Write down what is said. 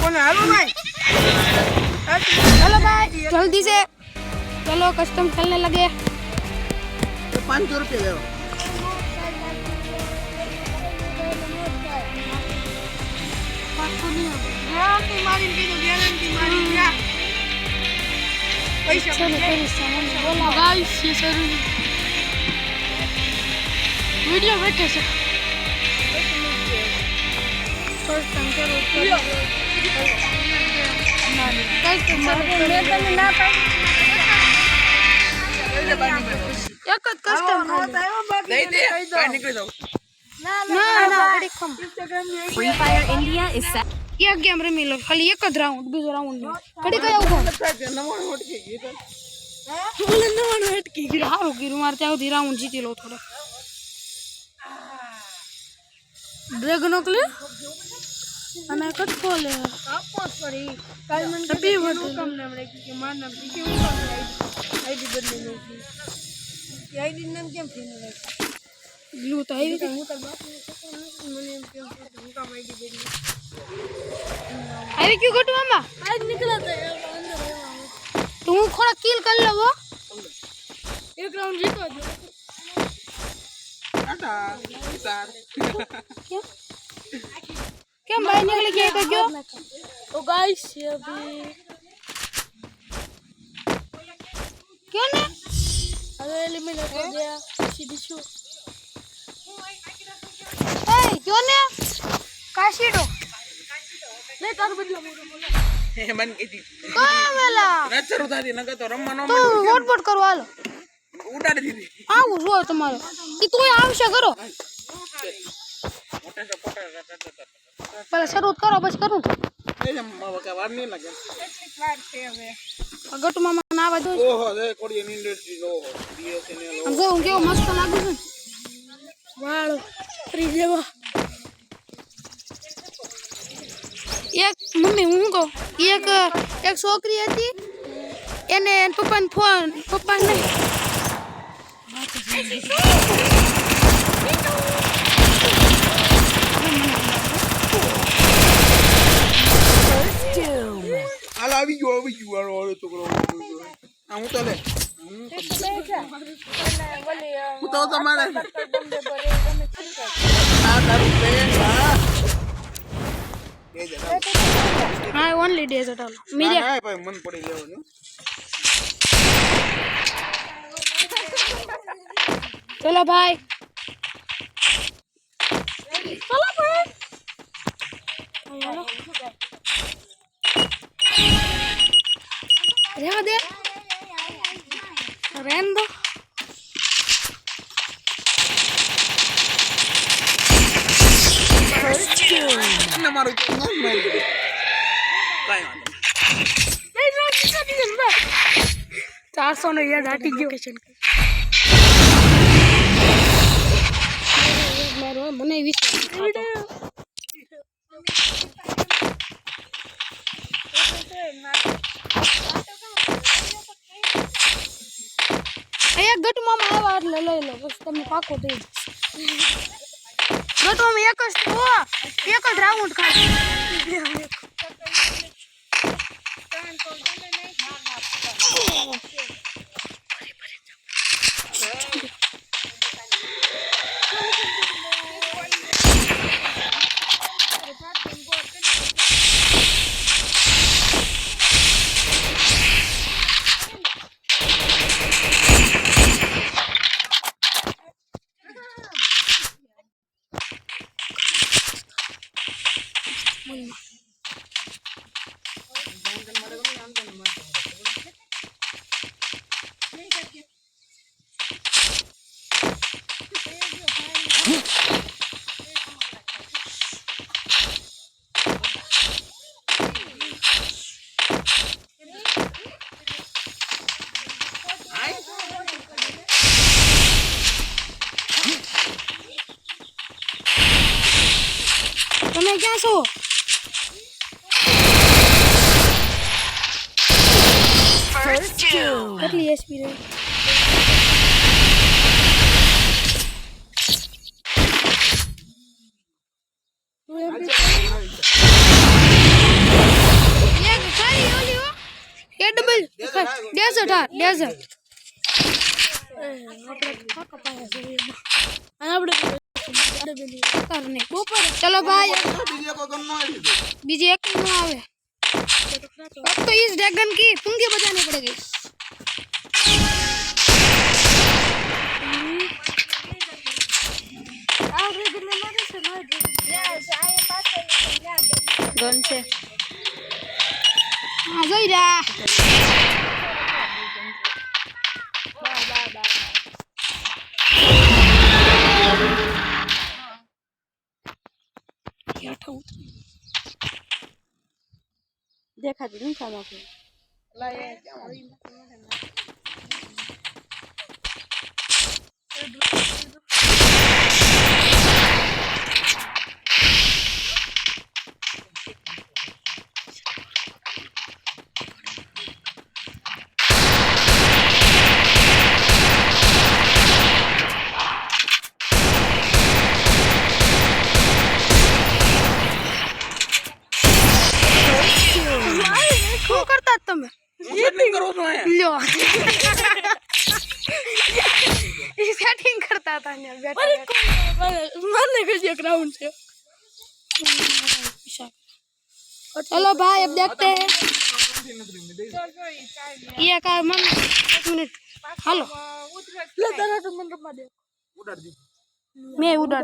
चलो भाई जल्दी से चलो कस्टम खेलने लगे 500 रुपये दे वीडियो बैठे से Free Fire India is set. एक गेम रमी लो खाली एक ज राउंड बीजो राउंड कड़ी कया उठो नवाणो हटकी गई हारो गिरु मार चाहो धी राउंड जीती लो थोड़ा ड्रैगन ओकले અને કટકો લે આપોસ પડી કાલ મને કપી વટો કમ નામ રાખી કે માર નામ કે હું કામ આઈડી બદલી નાખી કે આઈડી નામ કેમ ફેનો રાખી બ્લુ તો આવી હું તો બાપ મને એમ કેમ હું કામ આઈડી બદલી આવી ક્યું ગટુ મામા આજ નીકળા તો અંદર તો હું થોડા કિલ કરી લવો એક રાઉન્ડ જીતો દો टाटा सर क्या क्या भाई निकल गया तो क्यों तो गाइस अभी क्यों ना अरे एलिमिनेट हो गया सीधी शो ए क्यों ना काशीडो ले तार बदला हे मन के दी कामेला नचर उतारी नका तो रमनो तो वोट वोट करो हालो उतारी दीदी આવું જો તમારો ઈ તોય આવશે કરો મોટા સપોર્ટર પહેલા શરૂ કરો પછી કરું એ કે વાર નહીં લાગે વાર છે હવે ગટુ મામા ના આવા દો ઓહો એ કોડિયન ઇન્ડસ્ટ્રી ઓહો બીએસએનએલ આમ જો હું કેવો મસ્ત લાગુ છું વાળો ફ્રી જેવો એક મમ્મી હું કહું એક છોકરી હતી એને પપ્પાને ફોન પપ્પા નહીં હાલ આવી ગયો વાળો છોકરો આ હું તો લે હું તો તમારે આ તારું પ્લેન હા ઓનલી ડેઝ અટ મીડિયા ના ભાઈ મન પડી લેવાનું चलो भाई चलो भाई रहने दे रहने दो ને મારું કેમ ન મળી કાઈ વાંધો 400 નો યાદ આટી ગયો મારો મને વિશ્વાસ એક ગટુ મામા આવ્યા એટલે લઈ લો બસ તમને પાકો થઈ ગટુ મામા એક જ રાઉન્ડ ખાલી તમે ક્યાં છો? કેટલી એસપી રહી? डेजर्ट हाँ डेजर्ट આપણે કાકા પાસે જઈએ અને આપણે करने चलो भाई બીજે કોઈ ગમ ન આવી તો बीजे एक न आवे अब तो इस ड्रैगन की पुंगी बजानी पड़ेगी गन से हाँ जोई रहा देखा दी नहीं खाना फिर લા એ કેમ શું કરતા તમે સેટિંગ કરો છો અહીંયા લ્યો ये सेटिंग करता था ने बैठा મારને કઈ એક રાઉન્ડ છે चलो भाई अब देखते हैं ये का मन 1 मिनट हेलो લે તારા તો મને રમવા દે ઉડાડ દી मैं उड़ा